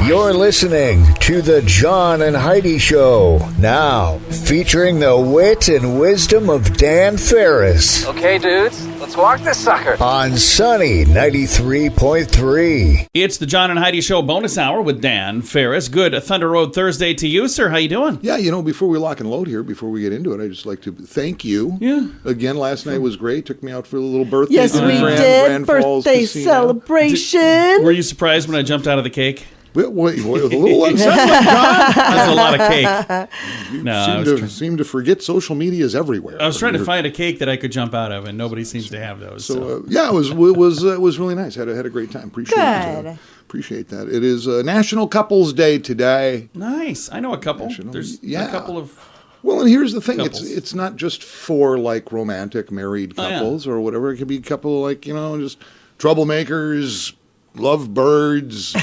You're listening to the John and Heidi Show, now featuring the wit and wisdom of Dan Ferris. Okay, dudes, let's walk this sucker. On Sunny 93.3. It's the John and Heidi Show bonus hour with Dan Ferris. Good Thunder Road Thursday to you, sir. How you doing? Yeah, before we lock and load here, before we get into it, I'd just like to thank you. Yeah. Again, last night was great. Took me out for a little birthday. Yes, we did. Birthday celebration. Were you surprised when I jumped out of the cake? Wait, a little unsettling, John. That's a lot of cake. No, seem to forget social media is everywhere. I was trying to find a cake that I could jump out of, and nobody seems to have those. So. Yeah, it was really nice. Had a great time. Appreciate that. It is National Couples Day today. Nice. I know a couple. There's a couple of. Well, and here's the thing: couples. it's not just for like romantic married couples or whatever. It could be a couple like just troublemakers, lovebirds,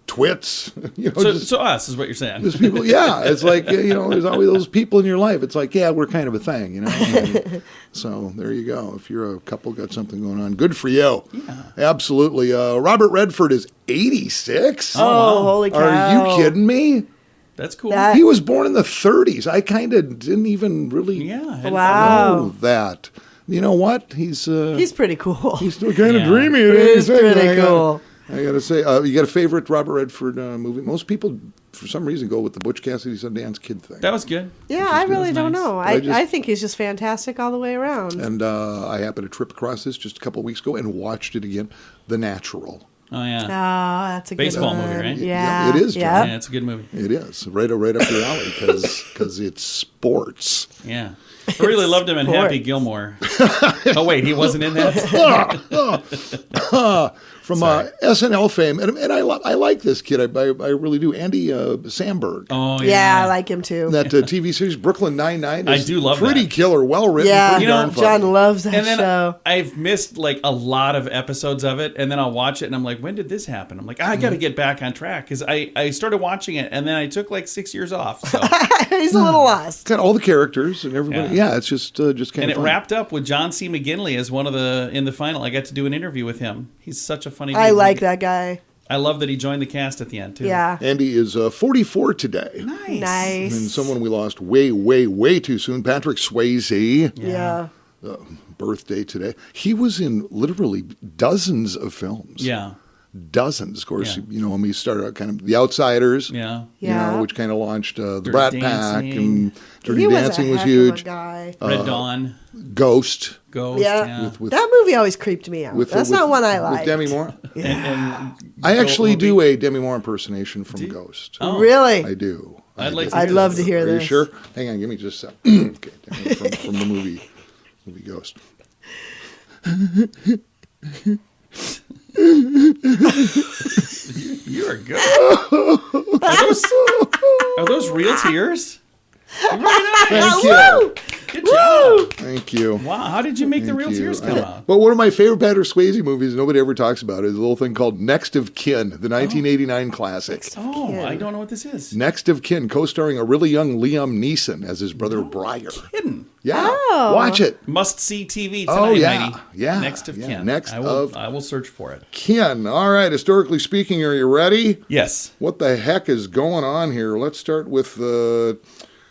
twits. So us is what you're saying. There's people. Yeah, it's like there's always those people in your life. It's like we're kind of a thing, And so there you go. If you're a couple got something going on, good for you. Yeah, absolutely. Robert Redford is 86. Oh, wow. Holy cow! Are you kidding me? That's cool. He was born in the 30s. I kind of didn't even really know that. You know what? He's pretty cool. He's still kind of dreamy. He's pretty cool. I got to say, you got a favorite Robert Redford movie? Most people, for some reason, go with the Butch Cassidy Sundance Kid thing. That was good. Yeah, I really don't know. I think he's just fantastic all the way around. And I happened to trip across this just a couple of weeks ago and watched it again, The Natural. Oh, yeah. Oh, that's a baseball good movie, right? Yeah. It is, John. Yeah, it's a good movie. It is. Right up your alley because it's sports. Yeah. I really loved him in Happy Gilmore. Oh, wait, he wasn't in that? From SNL fame. And I like this kid. I really do. Andy Samberg. Oh, yeah. I like him too. That TV series, Brooklyn Nine-Nine, is I do love pretty that. Killer, well written. Yeah, John loves that show. I've missed like a lot of episodes of it, and then I'll watch it, and I'm like, when did this happen? I'm like, I got to get back on track, because I started watching it, and then I took like 6 years off. So. He's a little lost. Got all the characters and everybody. Yeah, it's just kind of fun. And it wrapped up with John C. McGinley as one of in the final. I got to do an interview with him. He's such a funny dude. I like that guy. I love that he joined the cast at the end, too. Yeah. Andy is 44 today. Nice. And someone we lost way, way, way too soon, Patrick Swayze. Yeah. Birthday today. He was in literally dozens of films. Yeah. Dozens. Of course, when we started out kind of The Outsiders. Yeah. Which kind of launched the Dirty Brat Dancing. Pack. And Dirty He Dancing was a heck huge. Of a guy. Red Dawn. Ghost. Yeah. That movie always creeped me out. That's not one I like. With Demi Moore? And I actually do a Demi Moore impersonation from Ghost. Oh. Really? I do. I'd love to hear this. Are you sure? Hang on, give me just a second. Okay, from the movie Ghost. You are good. Are those real tears? Thank you. Good job. Thank you. Wow, how did you make the real tears come out? Well, one of my favorite Patrick Swayze movies nobody ever talks about is a little thing called Next of Kin, the 1989 classic. Oh, I don't know what this is. Next of Kin, co-starring a really young Liam Neeson as his brother Briar. Kidding. Yeah, watch it. Must see TV tonight, Oh, yeah. Heidi. Yeah. Next of Kin. I will search for it. Kin. All right, historically speaking, are you ready? Yes. What the heck is going on here? Let's start with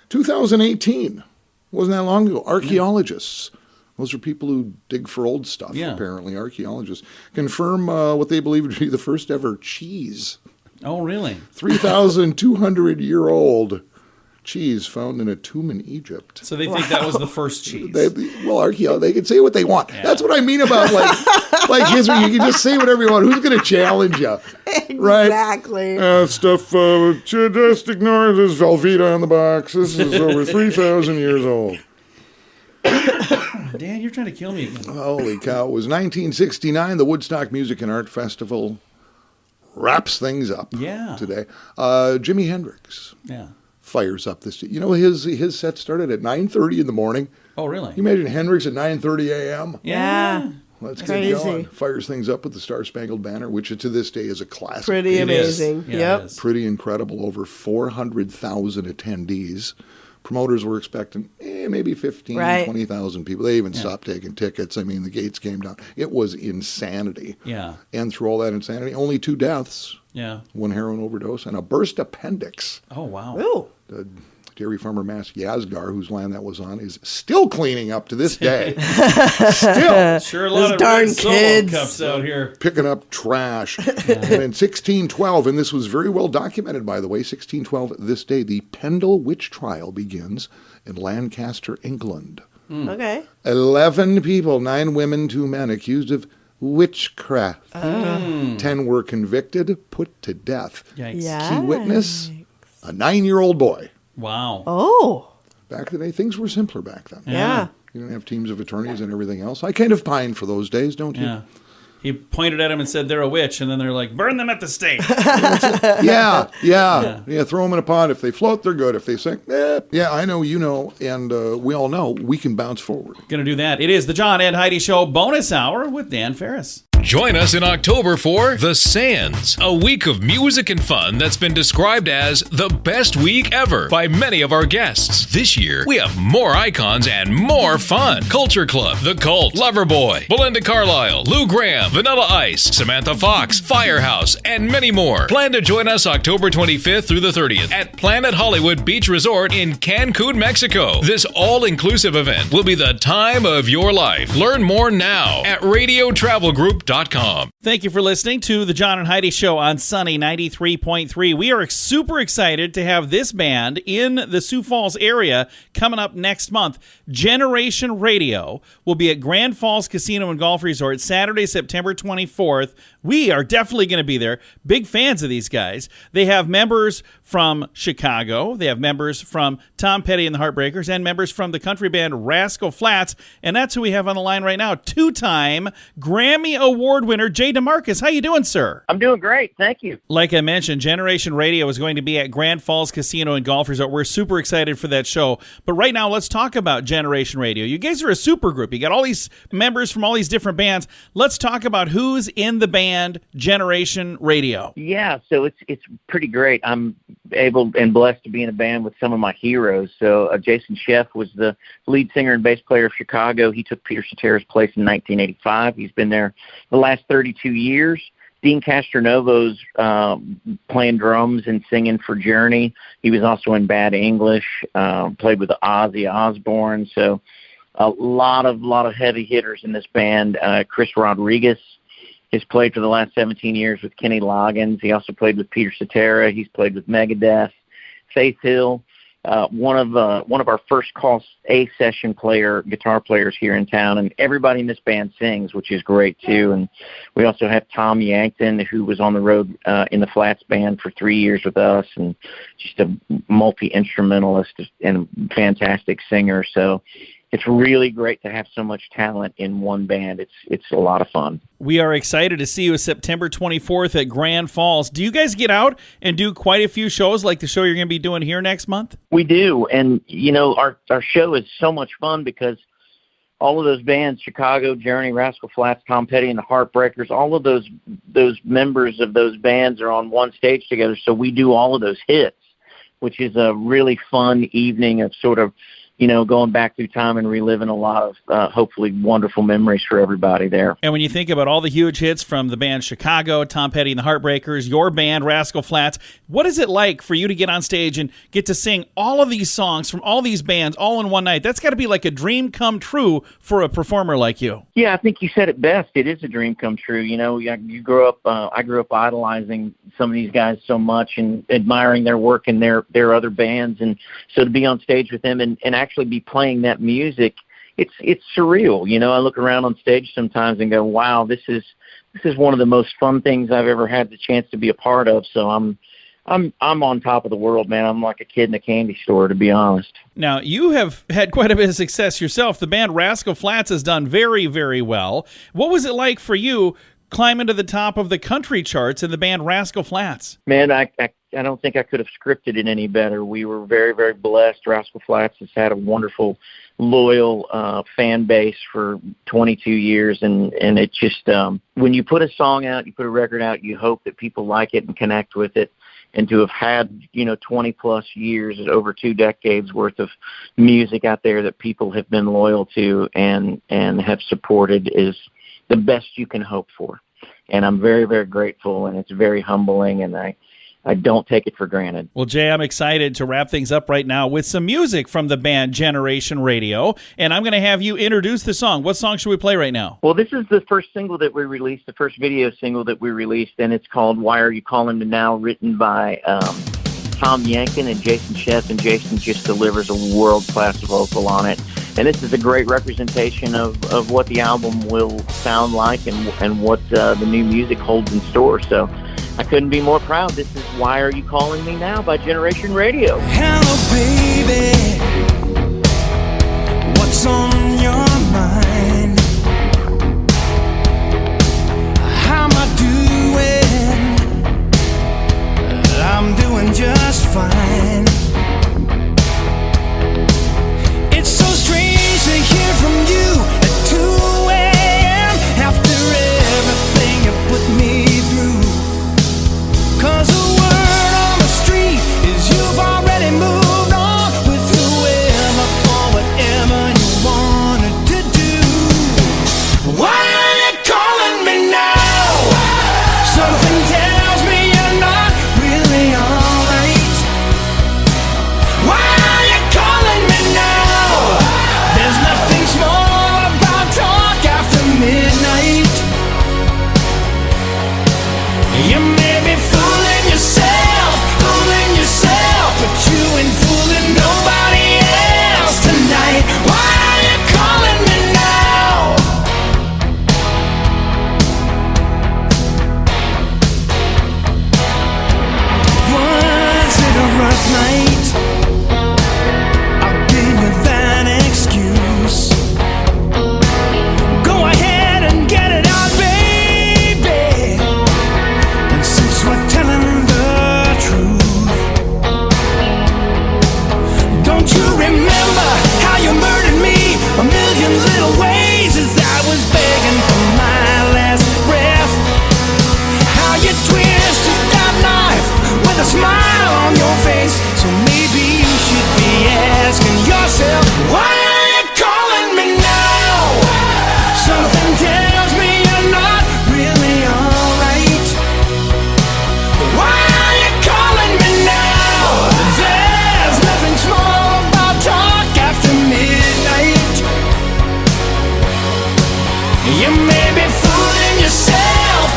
2018. Wasn't that long ago. Archaeologists. Those are people who dig for old stuff, apparently. Archaeologists confirm what they believe to be the first ever cheese. Oh, really? 3,200-year-old cheese found in a tomb in Egypt. So they think that was the first cheese. Archaeologists, they can say what they want. Yeah. That's what I mean about like history. You can just say whatever you want. Who's going to challenge you? Right? Exactly. Stuff, just ignore this Velveeta on the box. This is over 3,000 years old. Dan, you're trying to kill me again. Holy cow. It was 1969. The Woodstock Music and Art Festival wraps things up today. Jimi Hendrix. Yeah. Fires up this. His set started at 9:30 in the morning. Oh, really? You imagine Hendrix at 9:30 a.m.? Yeah. Let's get going. Fires things up with the Star Spangled Banner, which to this day is a classic. Pretty amazing. Yep. Pretty incredible. Over 400,000 attendees. Promoters were expecting maybe 15,000, 20,000 people. They even stopped taking tickets. I mean, the gates came down. It was insanity. Yeah. And through all that insanity, only 2 deaths. Yeah. One heroin overdose and a burst appendix. Oh, wow. Ooh. The dairy farmer Mass Yazgar, whose land that was on, is still cleaning up to this day. Still. Sure, a lot of darn red Solo kids. cups out here. Picking up trash. And in 1612, and this was very well documented, by the way, 1612, this day, the Pendle witch trial begins in Lancaster, England. Okay. 11 people, 9 women, 2 men, accused of witchcraft. 10 were convicted, put to death. Yikes. Yeah. Key witness, a 9-year-old boy. Wow. Oh. Back in the day, things were simpler back then. Yeah. You didn't have teams of attorneys and everything else. I kind of pine for those days, don't you? Yeah. He pointed at him and said, they're a witch. And then they're like, burn them at the stake. Yeah. Throw them in a pot. If they float, they're good. If they sink, yeah, I know, you know, and we all know we can bounce forward. Going to do that. It is the John and Heidi Show bonus hour with Dan Ferris. Join us in October for The Sands, a week of music and fun that's been described as the best week ever by many of our guests. This year, we have more icons and more fun. Culture Club, The Cult, Loverboy, Belinda Carlisle, Lou Graham, Vanilla Ice, Samantha Fox, Firehouse, and many more. Plan to join us October 25th through the 30th at Planet Hollywood Beach Resort in Cancun, Mexico. This all-inclusive event will be the time of your life. Learn more now at radiotravelgroup.com. Thank you for listening to the John and Heidi Show on Sunny 93.3. We are super excited to have this band in the Sioux Falls area coming up next month. Generation Radio will be at Grand Falls Casino and Golf Resort Saturday, September 24th. We are definitely going to be there. Big fans of these guys. They have members from Chicago. They have members from Tom Petty and the Heartbreakers and members from the country band Rascal Flatts. And that's who we have on the line right now. 2-time Grammy Award winner Jay DeMarcus. How you doing, sir? I'm doing great. Thank you. Like I mentioned, Generation Radio is going to be at Grand Falls Casino and Golf Resort. We're super excited for that show. But right now, let's talk about Generation Radio. You guys are a super group. You got all these members from all these different bands. Let's talk about who's in the band Generation Radio. Yeah, so it's pretty great. I'm able and blessed to be in a band with some of my heroes. So Jason Sheff was the lead singer and bass player of Chicago. He took Peter Cetera's place in 1985. He's been there the last 32 years. Dean Castronovo's playing drums and singing for Journey. He was also in Bad English, played with Ozzy Osbourne. So a lot of heavy hitters in this band. Chris Rodriguez has played for the last 17 years with Kenny Loggins. He also played with Peter Cetera. He's played with Megadeth. Faith Hill, one of our first call A session guitar players here in town, and everybody in this band sings, which is great too. And we also have Tom Yankton, who was on the road in the Flats band for 3 years with us, and just a multi-instrumentalist and fantastic singer. So it's really great to have so much talent in one band. It's a lot of fun. We are excited to see you September 24th at Grand Falls. Do you guys get out and do quite a few shows like the show you're going to be doing here next month? We do. And, you know, our show is so much fun because all of those bands, Chicago, Journey, Rascal Flatts, Tom Petty, and the Heartbreakers, all of those members of those bands are on one stage together. So we do all of those hits, which is a really fun evening of sort of, you know, going back through time and reliving a lot of hopefully wonderful memories for everybody there. And when you think about all the huge hits from the band Chicago, Tom Petty and the Heartbreakers, your band, Rascal Flatts, what is it like for you to get on stage and get to sing all of these songs from all these bands all in one night? That's got to be like a dream come true for a performer like you. Yeah, I think you said it best. It is a dream come true. You know, you grew up. I grew up idolizing some of these guys so much and admiring their work and their other bands, and so to be on stage with them and actually be playing that music, it's surreal. You know, I look around on stage sometimes and go, wow, this is one of the most fun things I've ever had the chance to be a part of. So I'm on top of the world, man. I'm like a kid in a candy store, to be honest. Now, you have had quite a bit of success yourself. The band Rascal Flatts has done very, very well. What was it like for you climbing to the top of the country charts in the band Rascal Flatts? Man, I don't think I could have scripted it any better. We were very, very blessed. Rascal Flatts has had a wonderful, loyal fan base for 22 years, and it just when you put a song out, you put a record out, you hope that people like it and connect with it. And to have had, 20 plus years, over 2 decades worth of music out there that people have been loyal to and have supported is the best you can hope for. and I'm very, very grateful, and it's very humbling, and I don't take it for granted. Well, Jay, I'm excited to wrap things up right now with some music from the band Generation Radio, and I'm going to have you introduce the song. What song should we play right now? Well, this is the first single that we released, the first video single that we released, and it's called Why Are You Calling Me Now, written by Tom Yankin and Jason Sheff, and Jason just delivers a world-class vocal on it. And this is a great representation of what the album will sound like and what the new music holds in store. So I couldn't be more proud. This is Why Are You Calling Me Now by Generation Radio. Hello, baby. What's on your mind? How am I doing? I'm doing just fine. It's so strange to hear from you at 2 a.m. after everything you put me through. 'Cause the word on the street is you've already moved on with whoever or whatever you wanted to do. Why are you calling me now? Something tells me you're not really alright. Why are you calling me now? There's nothing small about talk after midnight. You may be fooling yourself, but you ain't fooling nobody else tonight. Why are you calling me now? Was it a rough night? I'll give you that excuse. Go ahead and get it out, baby. And since we're telling the truth, don't you remember how you murdered me a million little ways as I was begging for my last breath? How you twisted that knife with a smile on your face. So maybe you should be asking yourself, why are you calling me now? Something tells me you're not really alright. Why are you calling me now? There's nothing small about talk after midnight. You may be fooling yourself,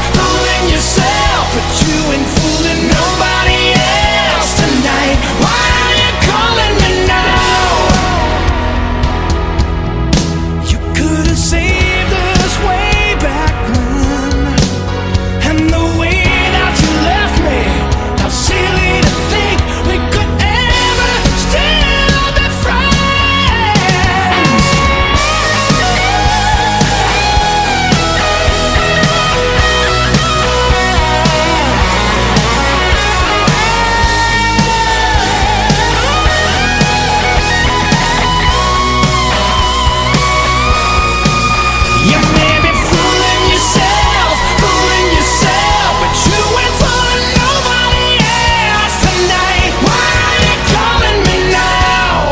but you ain't fooling nobody else tonight. Why are you calling me now? You could have saved us way back when, and the way that you left me, how silly to think we could ever still be friends. You may be fooling yourself, but you ain't fooling nobody else tonight. Why are you calling me now?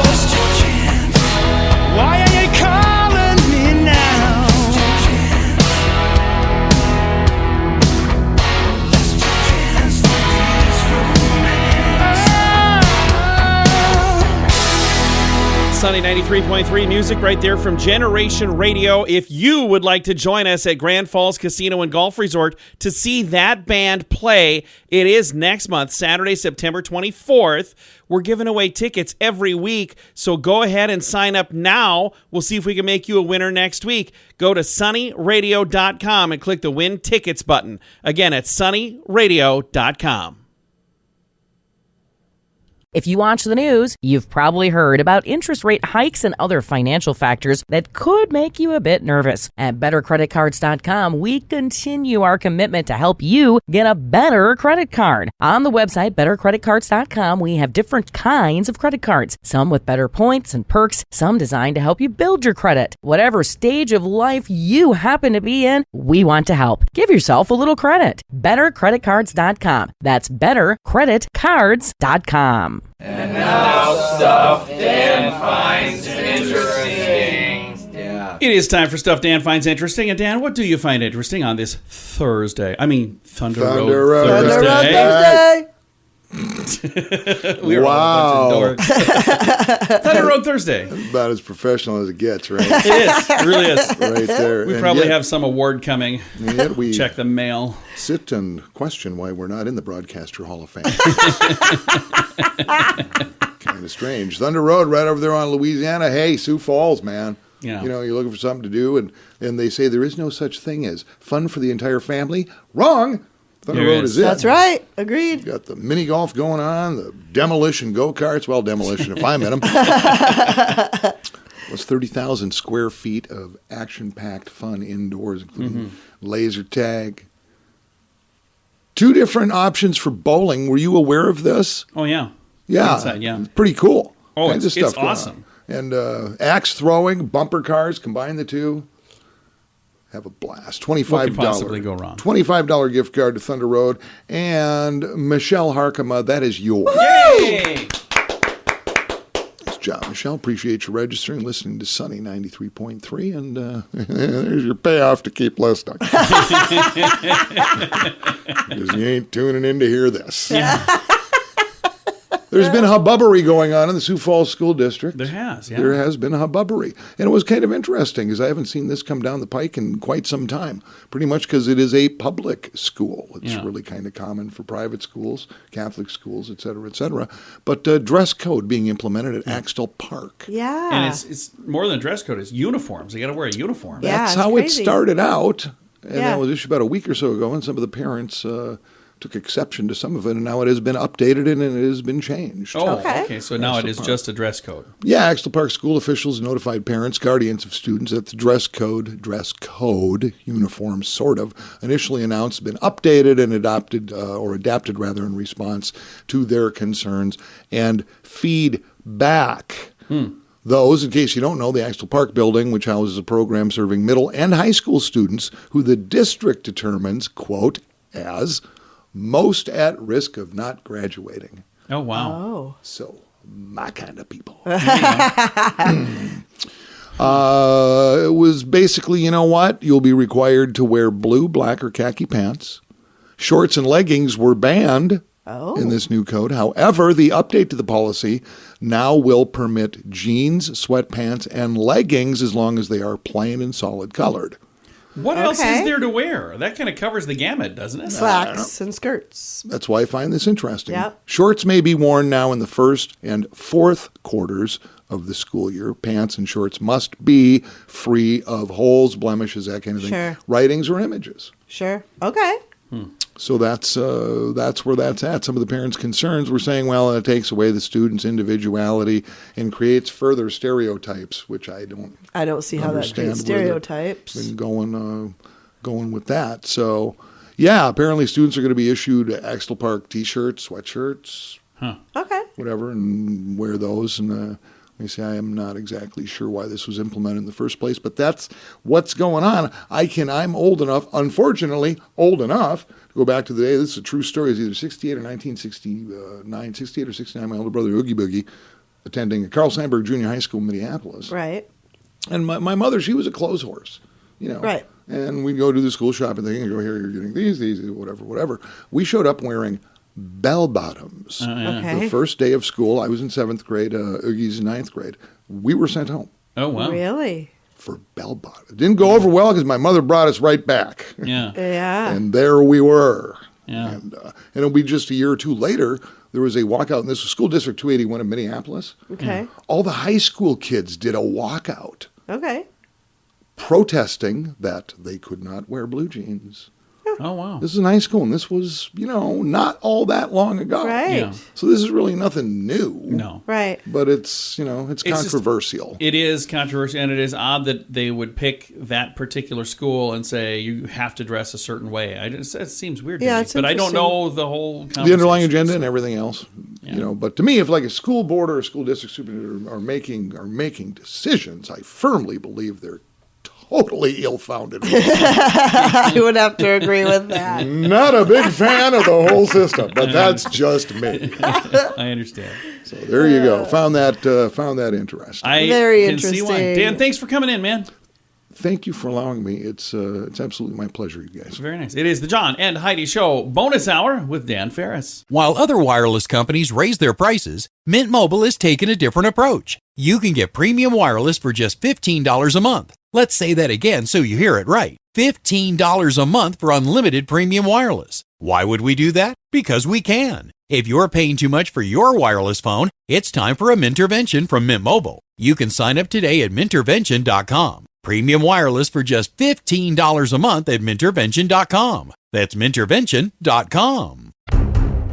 Why are you calling me now? Sunny 93.3 music right there from Generation Radio. If you would like to join us at Grand Falls Casino and Golf Resort to see that band play, it is next month, Saturday, September 24th. We're giving away tickets every week, so go ahead and sign up now. We'll see if we can make you a winner next week. Go to sunnyradio.com and click the Win Tickets button. Again, it's sunnyradio.com. If you watch the news, you've probably heard about interest rate hikes and other financial factors that could make you a bit nervous. At BetterCreditCards.com, we continue our commitment to help you get a better credit card. On the website, BetterCreditCards.com, we have different kinds of credit cards, some with better points and perks, some designed to help you build your credit. Whatever stage of life you happen to be in, we want to help. Give yourself a little credit. BetterCreditCards.com. That's BetterCreditCards.com. And now stuff Dan finds interesting. Yeah. that. It is time for Stuff Dan Finds Interesting. And Dan, what do you find interesting on this Thursday? I mean, Thunder Road Thursday. We are all a bunch of dorks. Thunder Road Thursday. About as professional as it gets, right? It is. It really is. Right there. We probably have some award coming. And yet we check the mail. Sit and question why we're not in the Broadcaster Hall of Fame. Kind of strange. Thunder Road right over there on Louisiana. Hey, Sioux Falls, man. Yeah. You know, you're looking for something to do, and they say there is no such thing as fun for the entire family. Wrong. Thunder Road is it. That's right. Agreed. Got the mini golf going on, the demolition go-karts. Well, demolition if I'm in them. It was 30,000 square feet of action-packed fun indoors, including laser tag. 2 different options for bowling. Were you aware of this? Oh, yeah. Yeah. Inside, yeah. Pretty cool. Oh, Kinds of it's stuff going awesome. on. And axe throwing, bumper cars, combine the two. Have a blast. $25. What could possibly go wrong? $25 gift card to Thunder Road. And Michelle Harkema, that is yours. Yay! Nice job, Michelle. Appreciate you registering, listening to Sunny 93.3. And there's your payoff to keep listening. Because you ain't tuning in to hear this. Yeah. There's been hubbubbery going on in the Sioux Falls School District. There has, yeah. There has been hubbubbery. And it was kind of interesting because I haven't seen this come down the pike in quite some time. Pretty much because it is a public school. It's really kind of common for private schools, Catholic schools, et cetera, et cetera. But dress code being implemented at Axtell Park. Yeah. And it's more than a dress code. It's uniforms. You got to wear a uniform. Yeah, That's it's how crazy. it started out. And Yeah. that was issued about a week or so ago, and some of the parents took exception to some of it, and now it has been updated and it has been changed. Oh, Okay. okay. So now it is just a dress code. Yeah, Axtell Park school officials notified parents, guardians of students that the dress code uniform, sort of, initially announced, been updated and adapted in response to their concerns and feedback. Those, in case you don't know, the Axtell Park building, which houses a program serving middle and high school students who the district determines, quote, as most at risk of not graduating. Oh, wow. Oh. So, my kind of people. Yeah. It was basically, you know what? You'll be required to wear blue, black, or khaki pants. Shorts and leggings were banned in this new code. However, the update to the policy now will permit jeans, sweatpants, and leggings as long as they are plain and solid colored. What else is there to wear? That kind of covers the gamut, doesn't it? Slacks and skirts. That's why I find this interesting. Yep. Shorts may be worn now in the first and fourth quarters of the school year. Pants and shorts must be free of holes, blemishes, that kind of thing. Sure. Writings or images. Sure. Okay. So that's where that's at. Some of the parents' concerns were saying, well, it takes away the student's individuality and creates further stereotypes, which I don't see how that understand creates stereotypes. Been going with that. So, yeah, apparently students are going to be issued Axtell Park T-shirts, sweatshirts, Okay. whatever, and wear those. And let me say, I am not exactly sure why this was implemented in the first place, but that's what's going on. I'm old enough, unfortunately, to go back to the day. This is a true story. It's either 68 or 1969, 68 or 69. My older brother, Oogie Boogie, attending Carl Sandburg Junior High School in Minneapolis. Right. And my mother, she was a clothes horse, you know. Right. And we'd go do the school shopping thing and go, here, you're getting these, whatever. We showed up wearing bell bottoms. Okay. The first day of school, I was in 7th grade, Oogie's in 9th grade. We were sent home. Oh, wow. Really? For bell bottoms. It didn't go over well because my mother brought us right back. Yeah. Yeah. And there we were. Yeah. And it'll be just a year or two later, there was a walkout, and this was School District 281 in Minneapolis. Okay. All the high school kids did a walkout Okay. protesting that they could not wear blue jeans. Oh, wow. This is in high school, and this was, not all that long ago. Right. Yeah. So this is really nothing new. No. Right. But it's, it's controversial. It is controversial, and it is odd that they would pick that particular school and say you have to dress a certain way. It seems weird to me. it's But I don't interesting. know the whole The underlying conversation, agenda so- and everything else. But to me, if like a school board or a school district superintendent are making decisions, I firmly believe they're totally ill-founded. I would have to agree with that. Not a big fan of the whole system, but that's just me. I understand. So there you go. Found that interesting. I Very can see why. interesting. Dan, thanks for coming in, man. thank you for allowing me. It's absolutely my pleasure, you guys. Very nice. It is the John and Heidi Show bonus hour with Dan Ferris. While other wireless companies raise their prices, Mint Mobile has taken a different approach. You can get premium wireless for just $15 a month. Let's say that again so you hear it right. $15 a month for unlimited premium wireless. Why would we do that? Because we can. If you're paying too much for your wireless phone, it's time for a Mintervention from Mint Mobile. You can sign up today at Mintervention.com. Premium wireless for just $15 a month at Mintervention.com. That's Mintervention.com.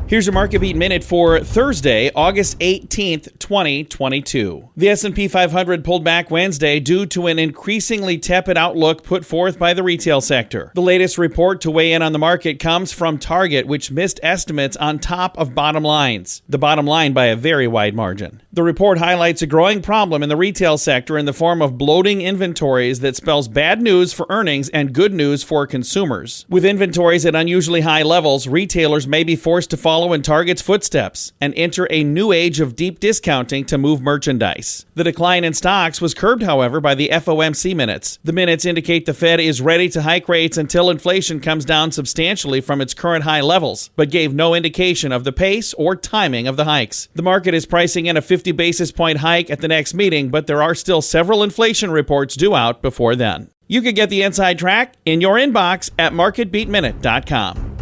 Here's your Market Beat Minute for Thursday, August 18th, 2022. The S&P 500 pulled back Wednesday due to an increasingly tepid outlook put forth by the retail sector. The latest report to weigh in on the market comes from Target, which missed estimates on top of bottom lines. The bottom line by a very wide margin. The report highlights a growing problem in the retail sector in the form of bloating inventories that spells bad news for earnings and good news for consumers. With inventories at unusually high levels, retailers may be forced to follow in Target's footsteps and enter a new age of deep discounting to move merchandise. The decline in stocks was curbed, however, by the FOMC minutes. The minutes indicate the Fed is ready to hike rates until inflation comes down substantially from its current high levels, but gave no indication of the pace or timing of the hikes. The market is pricing in a 50 basis point hike at the next meeting, but there are still several inflation reports due out before then. You can get the inside track in your inbox at marketbeatminute.com.